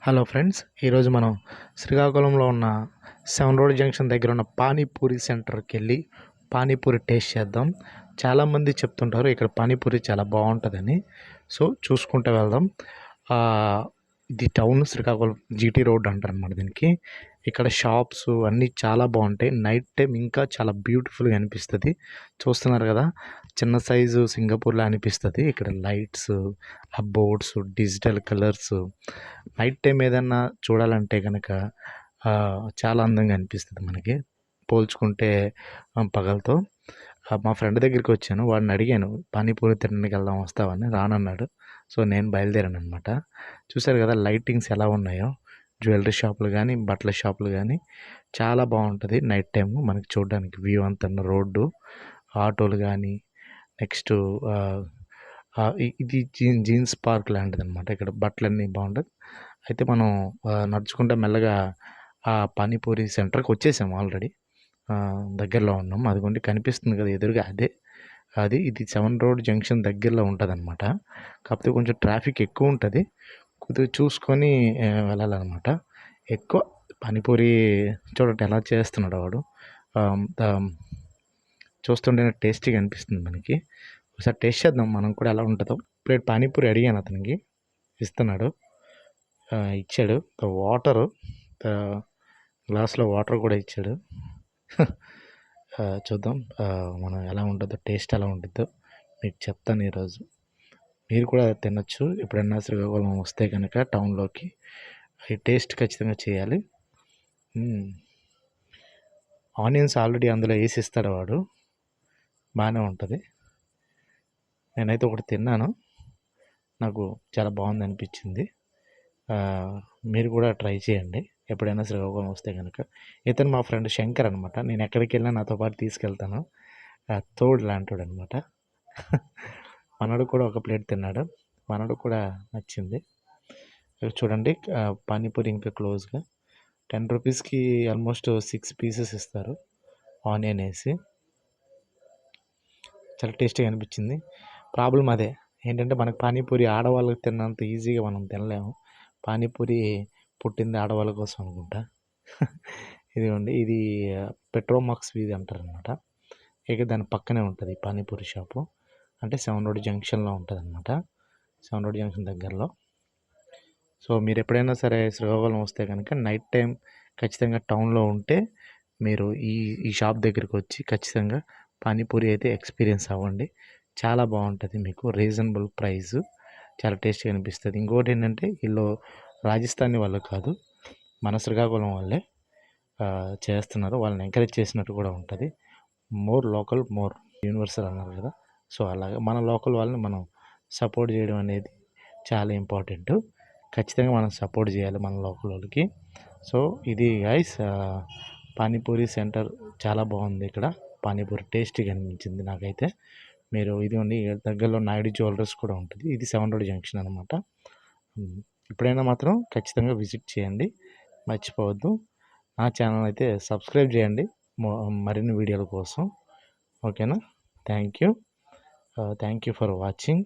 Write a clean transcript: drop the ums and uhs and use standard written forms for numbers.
Hello friends, ఈరోజు మనం శ్రీకాకుళంలో ఉన్న 7 రోడ్ జంక్షన్ దగ్గర ఉన్న పానీపూరి సెంటర్కి వెళ్ళి పానీపూరి టేస్ట్ చేద్దాం. చాలామంది చెప్తుంటారు ఇక్కడ పానీపూరి చాలా బాగుంటుందని. సో చూసుకుంటూ వెళ్దాం. ఇది టౌన్ శ్రీకాకుళం జీటీ రోడ్ అంటారు అన్నమాట దీనికి. ఇక్కడ షాప్స్ అన్నీ చాలా బాగుంటాయి. నైట్ టైం ఇంకా చాలా బ్యూటిఫుల్గా అనిపిస్తుంది. చూస్తున్నారు కదా, చిన్న సైజు సింగపూర్లా అనిపిస్తుంది. ఇక్కడ లైట్స్, ఆ boards, digital colours, night time ఏదన్నా చూడాలంటే కనుక చాలా అందంగా అనిపిస్తుంది మనకి పోల్చుకుంటే పగలతో. మా ఫ్రెండ్ దగ్గరికి వచ్చాను, వాడిని అడిగాను పానీపూరి తినడానికి వెళ్దాం వస్తావని. రానన్నాడు. సో నేను బయలుదేరాను అనమాట. చూశారు కదా లైటింగ్స్ ఎలా ఉన్నాయో. జ్యువెలరీ షాపులు కానీ, బట్టల షాపులు కానీ చాలా బాగుంటుంది నైట్ టైము మనకి చూడడానికి. వ్యూ అంతా రోడ్డు, ఆటోలు కానీ, నెక్స్ట్ ఇది జీన్స్ పార్క్ లాంటిది అనమాట. ఇక్కడ బట్టలన్నీ బాగుంటుంది. అయితే మనం నడుచుకుంటూ మెల్లగా ఆ పానీపూరి సెంటర్కి వచ్చేసాం ఆల్రెడీ. దగ్గరలో ఉన్నాం. అదిగోండి కనిపిస్తుంది కదా ఎదురుగా, ఇది 7 రోడ్ జంక్షన్ దగ్గరలో ఉంటుంది అనమాట. కాకపోతే కొంచెం ట్రాఫిక్ ఎక్కువ ఉంటుంది, కొద్దిగా చూసుకొని వెళ్ళాలన్నమాట. ఎక్కువ పానీపూరి చూడండి ఎలా చేస్తున్నాడు వాడు. చూస్తుంటేనే టేస్టీగా అనిపిస్తుంది మనకి. ఒకసారి టేస్ట్ చేద్దాం మనం కూడా ఎలా ఉంటుందో. ప్లేట్ పానీపూరి అడిగాను, అతనికి ఇస్తున్నాడు. ఇచ్చాడు వాటరు, గ్లాస్లో వాటర్ కూడా ఇచ్చాడు. చూద్దాం మనం ఎలా ఉంటుందో, టేస్ట్ ఎలా ఉంటుందో మీకు చెప్తాను ఈరోజు. మీరు కూడా తినొచ్చు ఎప్పుడైనా శ్రీకాకుళం వస్తే కనుక టౌన్లోకి. ఈ టేస్ట్ ఖచ్చితంగా చేయాలి. ఆనియన్స్ ఆల్రెడీ అందులో వేసి ఇస్తాడు వాడు, బాగానే ఉంటుంది. నేనైతే ఒకటి తిన్నాను, నాకు చాలా బాగుంది అనిపించింది. మీరు కూడా ట్రై చేయండి ఎప్పుడైనా శ్రీకాకుళం వస్తే కనుక. ఇతను మా ఫ్రెండ్ శంకర్ అనమాట. నేను ఎక్కడికి వెళ్ళినా నాతో పాటు తీసుకెళ్తాను. తోడు లాంటివాడు అనమాట. మనడు కూడా ఒక ప్లేట్ తిన్నాడు, మనడు కూడా నచ్చింది. చూడండి పానీపూరి ఇంకా క్లోజ్గా 10 రూపీస్కి ఆల్మోస్ట్ 6 పీసెస్ ఇస్తారు ఆనియన్ వేసి. చాలా టేస్టీగా అనిపించింది. ప్రాబ్లం అదే ఏంటంటే మనకు పానీపూరి ఆడవాళ్ళకి తిన్నంత ఈజీగా మనం తినలేము. పానీపూరి పుట్టింది ఆడవాళ్ళ కోసం అనుకుంటా. ఇదిగోండి, ఇది పెట్రోమాక్స్ వీధి అంటారనమాట. ఇక దాని పక్కనే ఉంటుంది పానీపూరి షాపు. అంటే 7 రోడ్ జంక్షన్లో ఉంటుంది అనమాట, 7 రోడ్ జంక్షన్ దగ్గరలో. సో మీరు ఎప్పుడైనా సరే శ్రీకాకుళం వస్తే కనుక నైట్ టైం ఖచ్చితంగా టౌన్లో ఉంటే మీరు ఈ షాప్ దగ్గరికి వచ్చి ఖచ్చితంగా పానీపూరి అయితే ఎక్స్పీరియన్స్ అవ్వండి. చాలా బాగుంటుంది, మీకు రీజనబుల్ ప్రైస్, చాలా టేస్టీగా అనిపిస్తుంది. ఇంకోటి ఏంటంటే వీళ్ళు రాజస్థానీ వాళ్ళు కాదు, మన శ్రీకాకుళం వాళ్ళే చేస్తున్నారు. వాళ్ళని ఎంకరేజ్ చేసినట్టు కూడా ఉంటుంది. మోర్ లోకల్ మోర్ యూనివర్సల్ అన్నారు కదా, సో అలాగే మన లోకల్ వాళ్ళని మనం సపోర్ట్ చేయడం అనేది చాలా ఇంపార్టెంట్. ఖచ్చితంగా మనం సపోర్ట్ చేయాలి మన లోకల్ వాళ్ళకి. సో ఇది గైస్, పానీపూరి సెంటర్ చాలా బాగుంది. ఇక్కడ పానీపూరి టేస్టీగా అనిపించింది నాకైతే. మీరు ఇదిగోండి దగ్గరలో నాయుడు జ్యువెలర్స్ కూడా ఉంటుంది. ఇది 7 రోడ్ జంక్షన్ అనమాట. ఎప్పుడైనా మాత్రం ఖచ్చితంగా విజిట్ చేయండి, మర్చిపోవద్దు. నా ఛానల్ అయితే సబ్స్క్రైబ్ చేయండి మరిన్ని వీడియోల కోసం. ఓకేనా? Thank you for watching.